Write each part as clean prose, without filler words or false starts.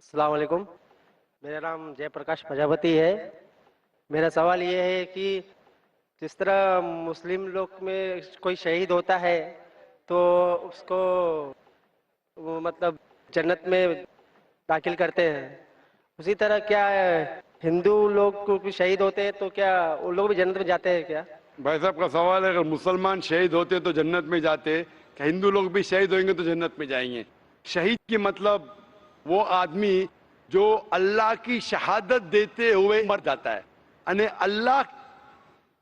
السلام علیکم. میرا نام جے پرکاش پرجاپتی ہے. میرا سوال یہ ہے کہ جس طرح مسلم لوگ میں کوئی شہید ہوتا ہے تو اس کو وہ مطلب جنت میں داخل کرتے ہیں، اسی طرح کیا ہندو لوگ کو بھی شہید ہوتے ہیں تو کیا وہ لوگ بھی جنت میں جاتے ہیں کیا؟ بھائی صاحب کا سوال ہے، اگر مسلمان شہید ہوتے تو جنت میں جاتے، کہ ہندو لوگ بھی شہید ہوئیں گے تو جنت میں جائیں گے؟ شہید کی مطلب وہ آدمی جو اللہ کی شہادت دیتے ہوئے مر جاتا ہے، یعنی اللہ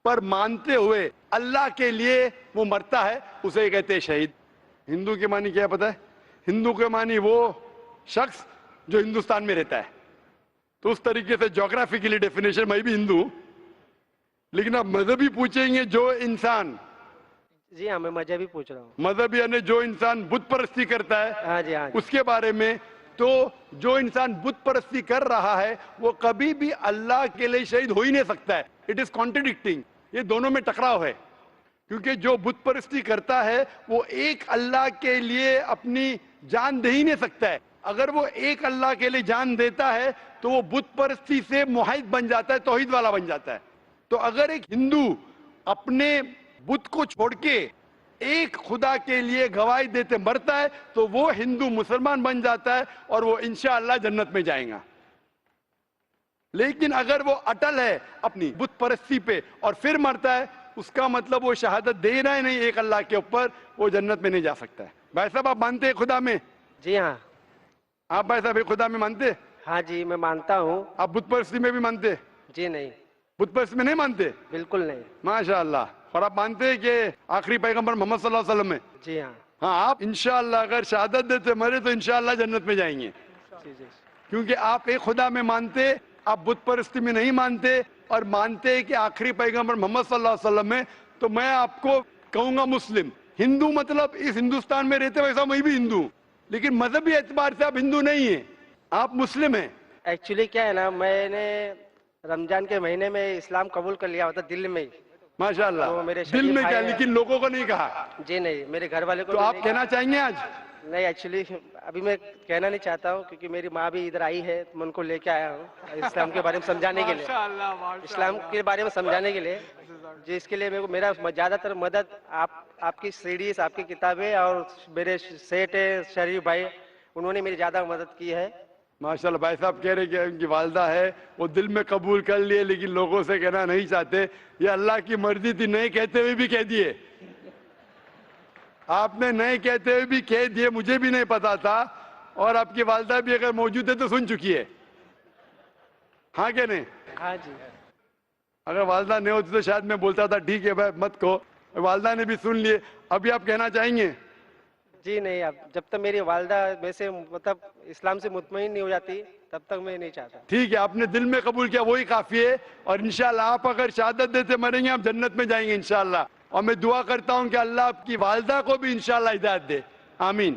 پر مانتے ہوئے اللہ کے لیے وہ مرتا ہے، اسے کہتے ہیں شہید. ہندو کے معنی کیا پتہ ہے؟ ہندو کے معنی وہ شخص جو ہندوستان میں رہتا ہے. تو اس طریقے سے جغرافیکلی ڈیفینیشن میں بھی ہندو ہوں، لیکن آپ مذہبی پوچھیں گے جو انسان جی ہاں، میں مذہبی پوچھ رہا ہوں. مذہب یعنی جو انسان بت پرستی کرتا ہے ہاں جی ہاں جی. اس کے بارے میں، تو جو انسان بت پرستی کر رہا ہے وہ کبھی بھی اللہ کے لیے شہید ہو ہی نہیں سکتا ہے. اٹ از کانٹرڈکٹنگ، یہ دونوں میں ٹکراؤ ہے. کیونکہ جو بت پرستی کرتا ہے وہ ایک اللہ کے لیے اپنی جان دے ہی نہیں سکتا ہے. اگر وہ ایک اللہ کے لیے جان دیتا ہے تو وہ بت پرستی سے موحد بن جاتا ہے، توحید والا بن جاتا ہے. تو اگر ایک ہندو اپنے بت کو چھوڑ کے ایک خدا کے لیے گواہی دیتے مرتا ہے تو وہ ہندو مسلمان بن جاتا ہے اور وہ انشاءاللہ جنت میں جائیں گا. لیکن اگر وہ اٹل ہے اپنی بت پرستی پہ اور پھر مرتا ہے، اس کا مطلب وہ شہادت دے رہا ہے نہیں ایک اللہ کے اوپر، وہ جنت میں نہیں جا سکتا ہے. بھائی صاحب آپ مانتے ہیں خدا میں؟ جی ہاں. آپ بھائی صاحب ایک خدا میں مانتے ہیں؟ ہاں جی میں مانتا ہوں. آپ بت پرستی میں بھی مانتے ہیں؟ جی نہیں، بت پرستی میں نہیں مانتے؟ بالکل نہیں. ماشاءاللہ. اور آپ مانتے ہیں کہ آخری پیغمبر محمد صلی اللہ علیہ وسلم ہے؟ جی ہاں. ہاں، آپ انشاءاللہ اگر شہادت دیتے مرے تو انشاءاللہ جنت میں جائیں گے. جی جی. کیونکہ آپ ایک خدا میں مانتے، آپ بت پرستی میں نہیں مانتے اور مانتے کہ آخری پیغمبر محمد صلی اللہ علیہ وسلم ہے. تو میں آپ کو کہوں گا مسلم. ہندو مطلب اس ہندوستان میں رہتے ویسا میں بھی ہندو ہوں، لیکن مذہبی اعتبار سے آپ ہندو نہیں ہیں، آپ مسلم ہیں. ایکچولی کیا ہے نا، میں نے رمضان کے مہینے میں اسلام قبول کر لیا ہوتا دل میں ہی. ماشاءاللہ. تو میرے دل شریف میں بھائی کیا، ہیں. لیکن لوگوں کو نہیں کہا. جی نہیں، میرے گھر والے کو تو بھی آپ نہیں کہنا چاہیں گے آج؟ نہیں. ایکچولی ابھی میں کہنا نہیں چاہتا ہوں کیونکہ میری ماں بھی ادھر آئی ہے، میں ان کو لے کے آیا ہوں اسلام کے بارے میں سمجھانے کے لیے. اسلام کے بارے میں سمجھانے کے لیے، جس کے لیے میرا زیادہ تر مدد آپ کی سیڈیز، آپ کی کتابیں اور میرے سیٹ شریف بھائی، انہوں نے میری زیادہ مدد کی ہے. ماشاءاللہ. بھائی صاحب کہہ رہے کہ ان کی والدہ ہے، وہ دل میں قبول کر لیے لیکن لوگوں سے کہنا نہیں چاہتے. یہ اللہ کی مرضی تھی، نہیں کہتے ہوئے بھی کہہ دیے. آپ نے نہیں کہتے ہوئے بھی کہہ دیے، مجھے بھی نہیں پتا تھا، اور آپ کی والدہ بھی اگر موجود ہے تو سن چکی ہے. ہاں کہ نہیں؟ ہاں جی. اگر والدہ نہیں ہوتی تو شاید میں بولتا تھا ٹھیک ہے بھائی مت کہو. والدہ نے بھی سن لیے. ابھی آپ کہنا چاہیں گے؟ جی نہیں، اب جب تک میری والدہ میں سے مطلب اسلام سے مطمئن نہیں ہو جاتی تب تک میں نہیں چاہتا. ٹھیک ہے، آپ نے دل میں قبول کیا وہی کافی ہے. اور انشاءاللہ آپ اگر شہادت دیتے مریں گے آپ جنت میں جائیں گے انشاءاللہ. اور میں دعا کرتا ہوں کہ اللہ آپ کی والدہ کو بھی انشاءاللہ ہدایت دے. آمین.